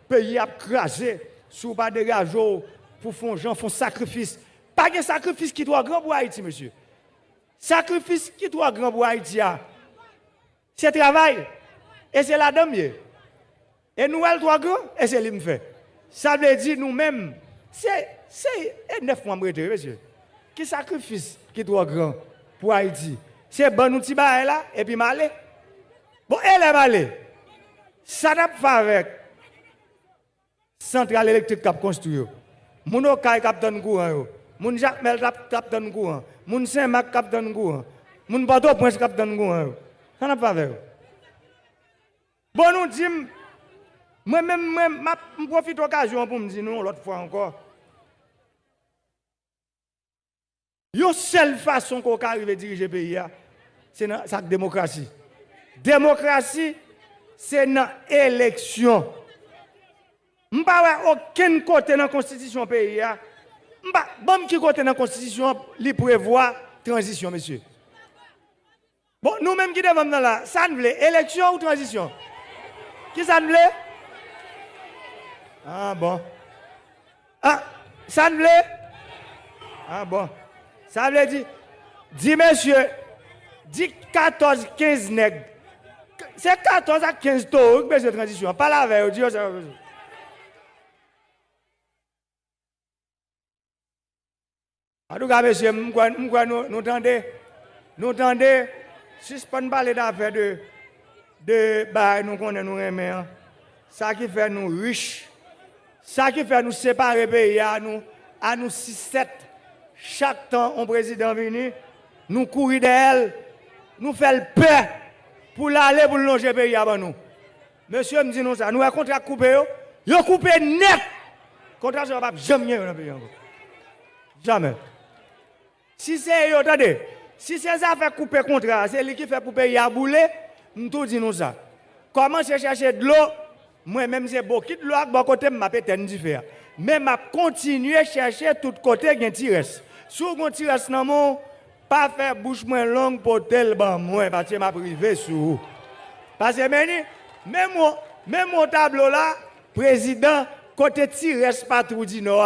pays a crasé, sous pas de rajo pour faire gens font sacrifice. Pas de sacrifice qui doit grand pour Haïti, monsieur. Sacrifice qui doit grand pour Haïti, c'est travail. Et c'est la dame. Et nous, elle doit grand, et c'est lui qui fait. Ça veut dire nous-mêmes, c'est 9 mois, monsieur. Qui sacrifice qui doit grand pour Haïti? C'est bon outil là, et puis malé. Bon, elle est malé. Ça n'a pas avec centrale électrique qui a construit. Mon Okai qui a donné courant. Mon Jacques Mel qui a donné courant. Mon Saint-Marc qui a donné courant. Mon Port-au-Prince qui a donné courant. Ça n'a pas avec. Bon, nous disons, moi-même, je profite de l'occasion pour me dire non, l'autre fois encore. La seule façon qu'on arrive à diriger le pays, c'est dans la démocratie. Démocratie, c'est dans l'élection. Je ne pas aucun côté dans la constitution du pays. Je ne pas qui côté dans la constitution qui prévoit transition, monsieur. Bon, nous-mêmes qui devons là, ça ne voulait élection ou transition? Qui ça ne voulait? Ah bon. Ah, ça ne voulait? Ah bon. Ça veut dire, dis monsieur, dis 14, 15 nègres. C'est 14 à 15 taux, de transition. Pas la veille, dis ça. En tout cas, monsieur, nous entendons, si je ne parle d'affaires de nous connaissons nous aimer, ça qui fait nous riches, ça qui fait nous séparer pays à nous 6-7. Chaque temps, un président venu, nous courir d'elle, nous faire peur pour l'aller pour longer le pays avant nous. Monsieur me dit nous ça, nous avons un contrat coupé, il a coupé net. Le contrat ne va pas jamais dans le pays encore. Jamais. Si c'est, attendez, si c'est ça fait couper le contrat, c'est lui qui fait pour le pays à bouler, nous tout dit nous ça. Comment chercher de l'eau? Moi-même, c'est beaucoup de l'eau, à bon côté, je m'appelle Tendifer. Mais je continue à chercher tout côté, il y a un tiresse. Si vous avez un tiresse, pas faire bouche moins longue pour tel ban moi, parce que je privé sur vous. Parce que même mon tableau là, président, côté tiresse pas tout dit non,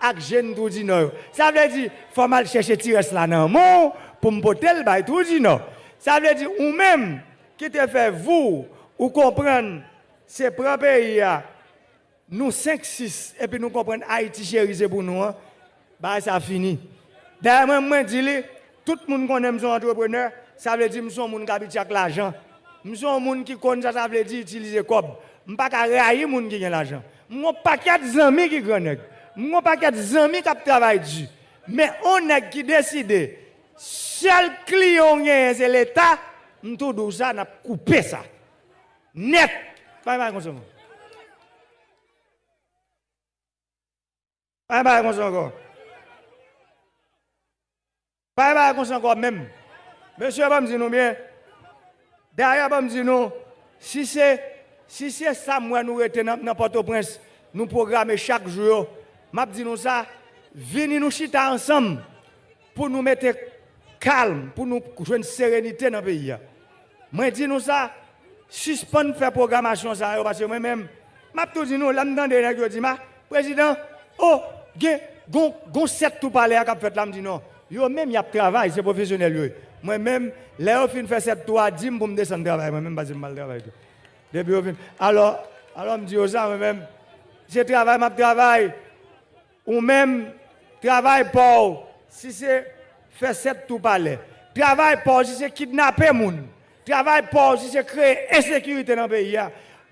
avec jeune tout dit non. Ça veut dire, il faut mal chercher tiresse là dans mon pour me porter le bail tout dit non. Ça veut dire, ou même, qui te fait vous, ou comprendre, c'est propre pays, nous 5-6, et puis nous comprenons Haïti chérisé pour nous, bah ça fini. D'ailleurs, moi, je dis, tout le monde connaît un entrepreneur, ça veut dire que je suis un monde qui habite avec l'argent. Je suis un monde qui connaît ça, ça veut dire utiliser cob. Je ne peux pas railler les gens qui ont l'argent. Je n'ai pas d'amis qui connaissent. Je n'ai pas d'amis qui travaillent dessus. Mais on a qui décide, seul client c'est l'État, nous tout ça, on a coupé ça. Net. Pas comme ça. Pas comme ça encore. Pas comme ça encore même. Monsieur, va me dire nous bien. Derrière, va me dire nous, si c'est ça, moi, nous retenons dans Port-au-Prince, nous programmons chaque jour, m'a dit nous ça, venez nous chita ensemble pour nous mettre calme, pour nous jouer une sérénité dans le pays. Moi, dis nous ça, suspendre faire programmation ça, parce que moi-même, m'a tout dit nous, là, dedans, je dis, président, oh, gon 7 tout parler à fait là, me dit non. Yo même y a travail, c'est professionnel. Moi-même, là, on fait 7 tours, 10 pour me descendre travail. Moi-même, pas de mal travail. Depuis au fin. Alors, me dit ça, moi-même, je travaille, ou même, travail pour, si c'est faire 7 tours parler. Travail pour, si c'est kidnapper moun. Travail pour, si c'est créer insécurité dans le pays.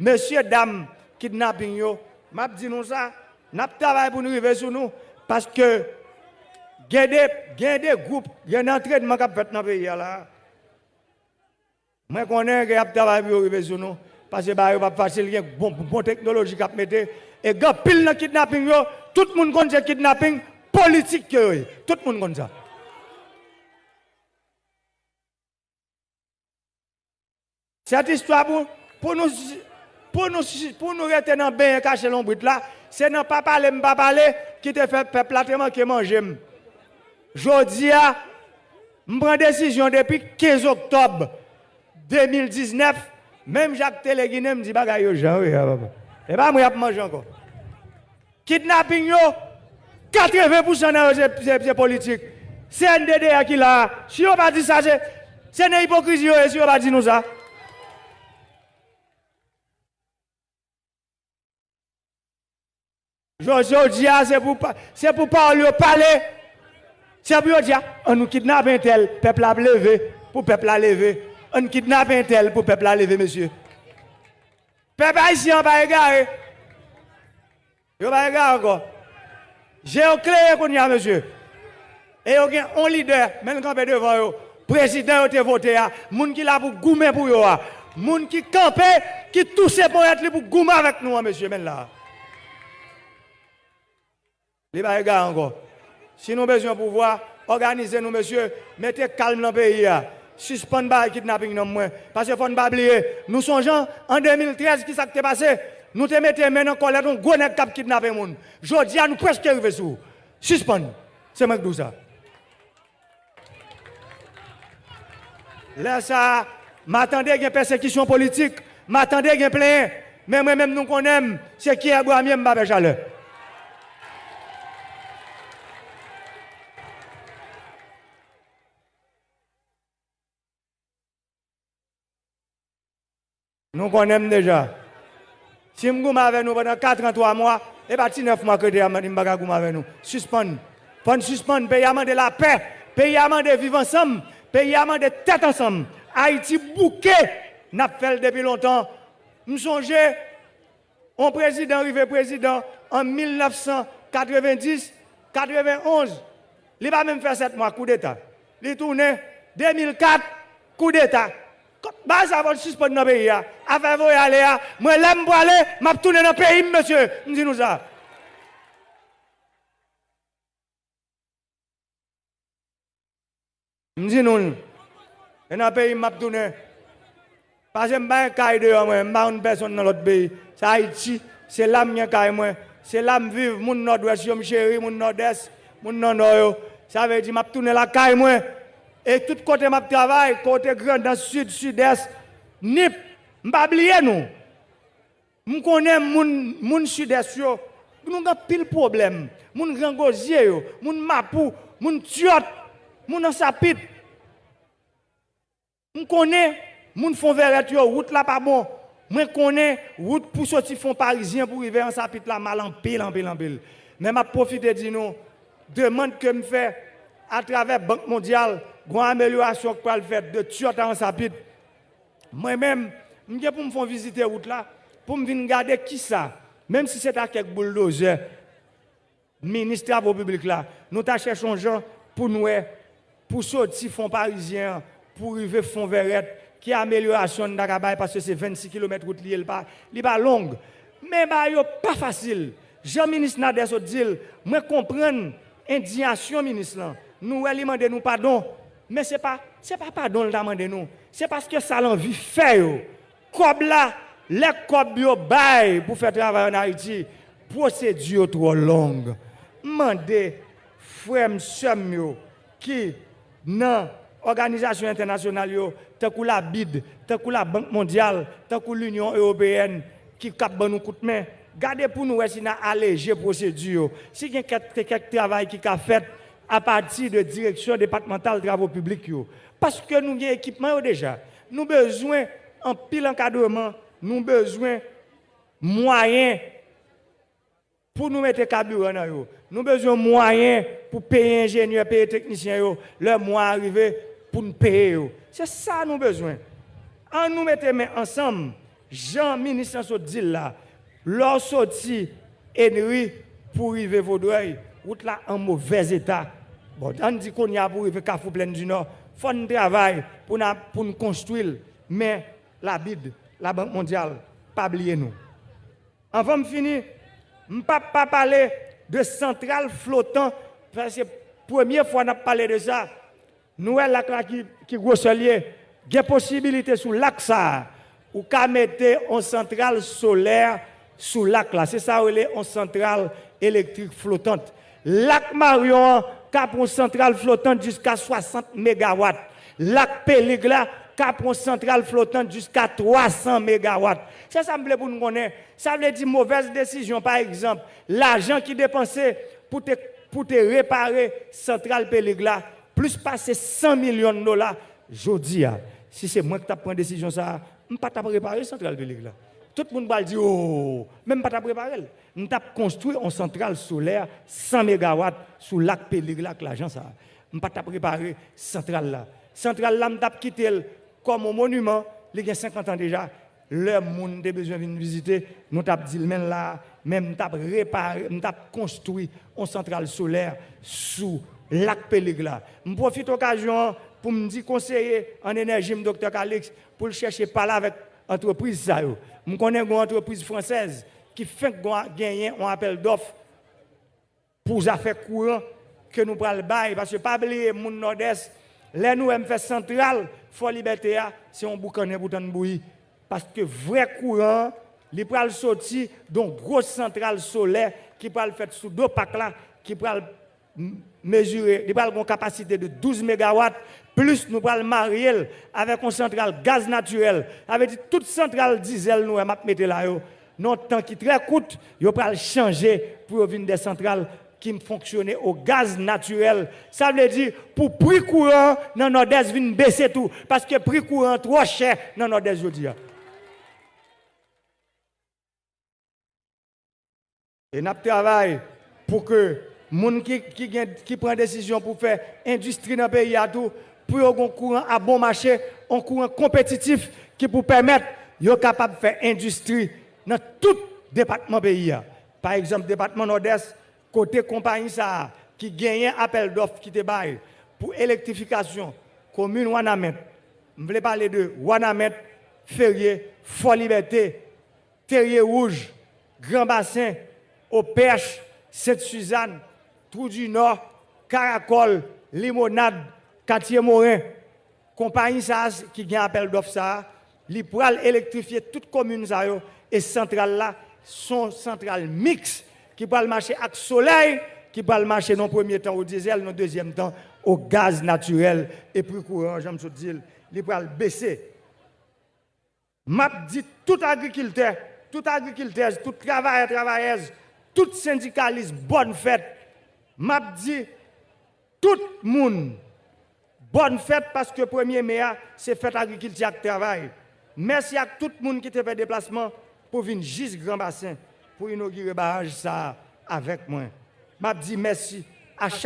Monsieur, dame, kidnapping, yo, m'a dit nous ça, n'a travail pour nous arriver sur nous, parce que, il y a des groupes, il y a un entraînement qui a fait dans le pays. Moi, je connais qu'il y a un travail pour arriver sur nous. Parce que c'est pas facile, il y a une bonne technologie qui a mis. Et il y a pile de kidnapping, tout le monde connaît le kidnapping politique. Tout le monde connaît ça. Cette histoire, pour nous rester dans le bain caché l'ombre là, c'est non pas parler, qui te fait peuple qui mange. Jodi a, je prends décision depuis 15 octobre 2019, même Jacques Téléguiné me dit bagay yo Jean. Et pas moi, je mange encore. Kidnapping, 80% c'est politique. C'est un DDA qui l'a. Si on ne pas dit ça, c'est une hypocrisie. Si on ne pas dit nous ça. Je dis, c'est pour parler. C'est pour dire, on nous kidnappe un tel, peuple a levé, pour peuple a levé. On kidnappe un tel, pour peuple a levé, monsieur. Peuple haïtien, on va égarer. On va égarer encore. J'ai éclairé qu'on y a, monsieur. Et il y a un leader, même quand on est devant eux, président a été voté, moun qui l'a pour goumer pour eux, moun qui campé, qui touche pour être pour goumer avec nous, monsieur, même là. Les bagarres encore. Si nous avons besoin de pouvoir, organisez-nous, monsieur, mettez calme dans le pays. Suspendez le kidnapping non moins. Parce qu'il faut ne pas oublier, nous songeons en 2013, qui s'est passé? Nous te mettons maintenant en colère, nous avons cap kidnapper les gens. Je dis à nous presque arriver sur. Suspendez. C'est moi qui dis ça. Là, ça, m'attendez qu'il y ait persécution politique, m'attendez qu'il y ait plein. Mais moi-même, nous connaissons, c'est qui est Guamien Mbappé Chaleur. Nous connaissons déjà. Si nous sommes avec nous pendant 43 mois, et pas 9 mois que nous sommes avec nous. Suspendre. Pour suspendre, pays de la paix, pays de vivre ensemble, pays de tête ensemble. Haïti bouquet, n'a fait depuis longtemps. Nous songeons, un président arrivé président en 1990, 91. Il va même faire 7 mois, coup d'État. Il tourné 2004, coup d'État. Bah, ça va suspendre dans le pays. Afin de aller, moi, l'aime pour aller, je vais tourner dans le pays, monsieur. Dis-nous ça. Dis-nous. Et dans le pays, je vais tourner. Parce que je ne suis pas un cas de moi, je ne suis pas une personne dans l'autre pays. C'est Haïti, c'est là que je moi. C'est là que je vis, mon nord-ouest, mon chéri, mon nord-est, mon nord-nord. Ça veut dire que je vais tourner la caille, moi. Et tout côté de travail, côté grand, dans le sud, sud-est, nip, je ne pas oublier nous. Je connais mon sud-est, nous avons pile problème. Mon grand gosier, mon mapou, mon tiot, mon sapit. Je connais mon fond vert, route là pas bon. Je connais route pour sortir fond parisien pour arriver en sapit là mal en pile, en pile, en pile. Mais je profite de dire nous, demande que je fais à travers la Banque mondiale. Une amélioration que je faire de Tchota en Sapit. Moi-même, je vais me faire visiter la route là, pour me regarder qui ça. Même si c'est à quelques bulldozers, ministre des Travaux publics là, nous cherchons des gens pour nous, pour sortir fonds parisien, pour arriver fonds Verret, qui est amélioration de la parce que c'est 26 km de route, il n'est pas long. Mais ce n'est pas facile. Jean-ministre Nader dit, moi comprends l'indignation ministre. Nous demandons nous pardon. Mais ce n'est pas pardon le demander nous. C'est parce que ça l'envie fait. Comme là, les cob yo bail pour faire travail en Haïti, procédure trop longue. Mandez frères sœurs qui dans organisation internationale tant que la BID, tant que la Banque mondiale, tant que l'Union européenne qui cap nous coup de main. Gardez pour nous si n'a allégé procédure. Si il y a quelques travail qui a fait à partir de direction départementale des travaux publics. Parce que nous avons un équipement déjà. Nous avons besoin en pile encadrement, nous avons besoin de moyens pour nous mettre carburant dans yo. Nous avons besoin de moyens pour payer ingénieurs, payer techniciens, leur mois arrivé pour nous payer. C'est ça que nous avons besoin. En nous mettons ensemble, Jean-Ministre dit là, leur sortie Henry pour arriver Vaudreuil, route là en mauvais état. Bon, on dit qu'on y a pour arriver Carrefour Plaine du Nord, il faut un travail pour nous construire, mais la BID, la Banque mondiale, pas oublier nous. Avant de finir, je ne vais pas parler de centrale flottant, parce que la première fois qu'on a parlé de ça, nous avons là qui gros lié, il y a possibilité sur l'axe ça, ou qu'à mettre une centrale solaire sous lac là. C'est ça où il est une centrale électrique flottante. Lac Marion, cap une centrale flottante jusqu'à 60 MW. Lac Pélig là, capable centrale flottante jusqu'à 300 mégawatts. Ça me plaît pour nous connaître. Ça veut dire mauvaise décision. Par exemple, l'argent qui dépensé pour te réparer centrale Péligla, plus passer 100 millions de dollars, je dis, si c'est moi qui t'ai pris une décision, ça, je ne peux pas réparer centrale Péligla. Tout le monde va dire, oh, même pas préparé. Nous avons construit une centrale solaire 100 MW sous le lac Péligla avec l'agence. Nous n'avons pas préparé cette centrale là. Cette centrale là, nous avons quitté comme un monument, il y a 50 ans déjà. Le monde a besoin de visiter. Nous avons dit, même là, même nous avons réparé, nous avons construit une centrale solaire sous le lac Péligla. Je profite de l'occasion pour me dire conseiller en énergie, Dr. Calix, pour chercher par là avec l'entreprise. Je connais une entreprise française qui fait gagner un appel d'offres pour les affaires courantes que nous prenons le bail. Parce que pas oublier, mon nord-est, là nous avons fait centrale, Fort Liberté, c'est un boucan pour t'en bouillir. Parce que vrai courant, il peut sortir d'une grosse centrale solaire qui peut le faire sous deux packs là, qui peut mesurer, il peut avoir une capacité de 12 MW. Plus nous allons marier avec une centrale gaz naturel. Avec toute centrale diesel, nous allons mettre là. Notre temps qui très coûte, nous allons changer pour venir des centrales qui fonctionnent au gaz naturel. Ça veut dire, pour prix courant, dans notre nord-est, vient baisser tout. Parce que prix courant trop cher dans notre nord-est aujourd'hui. Et nous travaillons pour que les gens qui prennent décision pour faire industrie dans le pays à tout, pour un courant à bon marché, un courant compétitif qui peut permettre de capable de faire industrie dans tout département pays. Par exemple, département nord-est, côté compagnie ça, qui gagne appel d'offres qui te baille pour électrification, commune Wanamet. Je voulais parler de Wanamet, Ferrier, Fort Liberté, Terrier Rouge, Grand Bassin, Au Perche, Sainte-Suzanne, Trou du Nord, Caracol, Limonade, Quartier Morin, compagnie ça qui gagne appel d'offres ça, li pral électrifier toute commune ça et centrale là sont centrales mixtes qui pral marcher avec soleil, qui pral marcher dans le premier temps au diesel, dans le deuxième temps au gaz naturel et plus courant, j'aime te dire, li pral baisser. M'a dit tout agriculteur, tout travailleur, travailleuse, tout syndicaliste, bonne fête. M'a dit tout le monde bonne fête parce que 1er mai, c'est fête agriculture et travail. Merci à tout le monde qui a fait déplacement pour venir juste Grand Bassin pour inaugurer le barrage ça avec moi. Je dis merci à chaque